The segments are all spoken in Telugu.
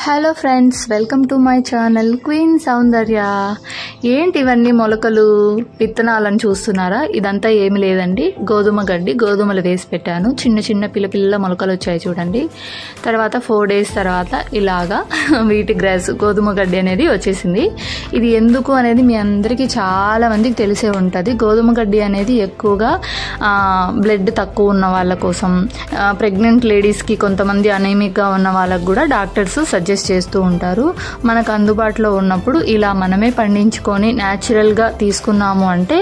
Hello friends, welcome to my channel queen Soundarya. ఏంటి ఇవన్నీ మొలకలు విత్తనాలను చూస్తున్నారా? ఇదంతా ఏమి లేదండి, గోధుమ గడ్డి. గోధుమలు వేసి పెట్టాను, చిన్న చిన్న పిల్ల మొలకలు వచ్చాయి చూడండి. తర్వాత 4 days తర్వాత ఇలాగా వీటి గ్రాస్ గోధుమ గడ్డి అనేది వచ్చేసింది. ఇది ఎందుకు అనేది మీ అందరికీ చాలా మందికి తెలిసే ఉంటుంది. గోధుమ గడ్డి అనేది ఎక్కువగా బ్లడ్ తక్కువ ఉన్న వాళ్ళ కోసం, ప్రెగ్నెంట్ లేడీస్కి, కొంతమంది అనీమిక్గా ఉన్న వాళ్ళకు కూడా డాక్టర్స్ సజెస్ట్ చేస్తూ ఉంటారు. మనకు అందుబాటులో ఉన్నప్పుడు ఇలా మనమే పండించుకొని న్యాచురల్గా తీసుకున్నాము అంటే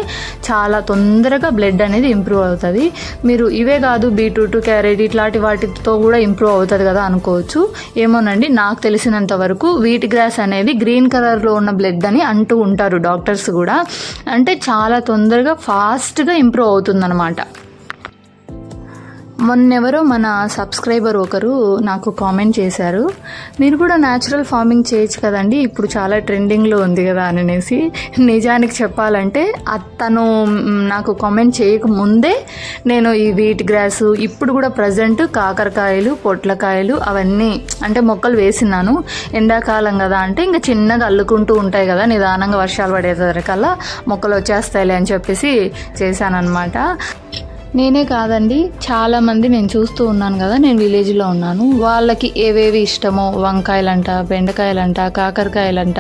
చాలా తొందరగా బ్లడ్ అనేది ఇంప్రూవ్ అవుతుంది. మీరు ఇవే కాదు, బీట్రూట్, క్యారెట్ ఇట్లాంటి వాటితో కూడా ఇంప్రూవ్ అవుతుంది కదా అనుకోవచ్చు. ఏమోనండి, నాకు తెలిసినంత వరకు వీట్ గ్రాస్ అనేది గ్రీన్ కలర్లో ఉన్న బ్లడ్ అని అంటూ ఉంటారు డాక్టర్స్ కూడా. అంటే చాలా తొందరగా ఫాస్ట్గా ఇంప్రూవ్ అవుతుందన్నమాట. మొన్నెవరో మన సబ్స్క్రైబర్ ఒకరు నాకు కామెంట్ చేశారు, మీరు కూడా న్యాచురల్ ఫార్మింగ్ చేయొచ్చు కదండి, ఇప్పుడు చాలా ట్రెండింగ్లో ఉంది కదా అనేసి. నిజానికి చెప్పాలంటే తను నాకు కామెంట్ చేయకముందే నేను ఈ వీట్ గ్రాస్, ఇప్పుడు కూడా ప్రజెంట్ కాకరకాయలు, పొట్లకాయలు అవన్నీ అంటే మొక్కలు వేసినాను. ఎండాకాలం కదా అంటే ఇంకా చిన్నగా అల్లుకుంటూ ఉంటాయి కదా, నిదానంగా వర్షాలు పడేసరికల్లా మొక్కలు వచ్చేస్తాయిలే అని చెప్పేసి చేశానన్నమాట. నేనే కాదండి, చాలామంది నేను చూస్తూ ఉన్నాను కదా, నేను విలేజ్లో ఉన్నాను, వాళ్ళకి ఏవేవి ఇష్టమో వంకాయలంట, బెండకాయలంట, కాకరకాయలంట,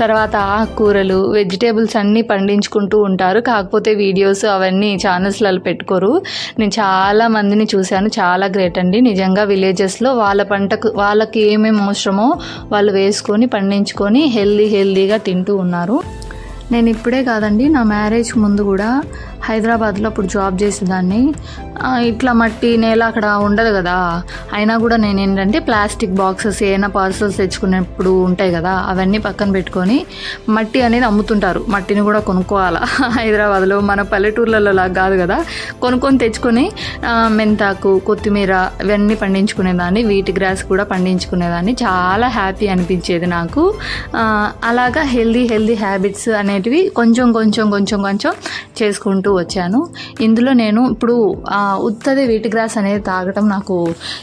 తర్వాత ఆకుకూరలు, వెజిటేబుల్స్ అన్నీ పండించుకుంటూ ఉంటారు. కాకపోతే వీడియోస్ అవన్నీ ఛానల్స్లలో పెట్టుకోరు. నేను చాలా మందిని చూశాను, చాలా గ్రేట్ అండి నిజంగా. విలేజెస్లో వాళ్ళ పంటకు వాళ్ళకి ఏమేమి అవసరమో వాళ్ళు వేసుకొని పండించుకొని హెల్దీగా తింటూ ఉన్నారు. నేను ఇప్పుడే కాదండి, నా మ్యారేజ్ ముందు కూడా హైదరాబాద్లో అప్పుడు జాబ్ చేసేదాన్ని. ఇట్లా మట్టి నేల అక్కడ ఉండదు కదా, అయినా కూడా నేను ఏంటంటే ప్లాస్టిక్ బాక్సెస్, ఏమైనా పార్సల్స్ తెచ్చుకునేప్పుడు ఉంటాయి కదా, అవన్నీ పక్కన పెట్టుకొని మట్టి అనేది అమ్ముతుంటారు. మట్టిని కూడా కొనుక్కోవాలా హైదరాబాద్లో, మన పల్లెటూర్లలో లాగా కాదు కదా. కొనుక్కొని తెచ్చుకొని మెంతాకు, కొత్తిమీర ఇవన్నీ పండించుకునేదాన్ని. వీట్ గ్రాస్ కూడా పండించుకునేదాన్ని. చాలా హ్యాపీ అనిపించేది నాకు. అలాగా హెల్దీ హ్యాబిట్స్ అనేటివి కొంచెం చేసుకుంటూ వచ్చాను. ఇందులో నేను ఇప్పుడు ఉత్తది వీట్ గ్రాస్ అనేది తాగటం నాకు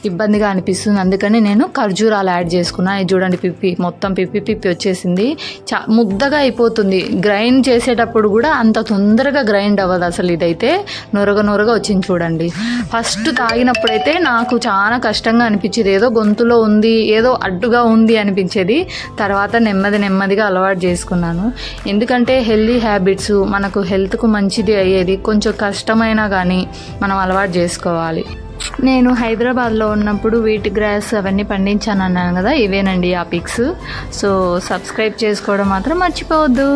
ఇబ్బందిగా అనిపిస్తుంది. అందుకని నేను ఖర్జూరాలు యాడ్ చేసుకున్నాను. ఇది చూడండి, మొత్తం పిప్పి వచ్చేసింది, ముద్దగా అయిపోతుంది. గ్రైండ్ చేసేటప్పుడు కూడా అంత తొందరగా గ్రైండ్ అవ్వదు అసలు. ఇదైతే నొరగ వచ్చింది చూడండి. ఫస్ట్ తాగినప్పుడైతే నాకు చాలా కష్టంగా అనిపించేది, ఏదో గొంతులో ఉంది, ఏదో అడ్డుగా ఉంది అనిపించేది. తర్వాత నెమ్మదిగా అలవాటు చేసుకున్నాను. ఎందుకంటే హెల్దీ హ్యాబిట్స్ మనకు హెల్త్కు మంచిది అయ్యేది. కొంచెం కష్టమైనా కానీ మనం అలవాటు చేసుకోవాలి. నేను హైదరాబాద్లో ఉన్నప్పుడు వీట్ గ్రాస్ అవన్నీ పండించాను అన్నాను కదా, ఇవేనండి ఆ పిక్స్. సో సబ్స్క్రైబ్ చేసుకోవడం మాత్రం మర్చిపోవద్దు.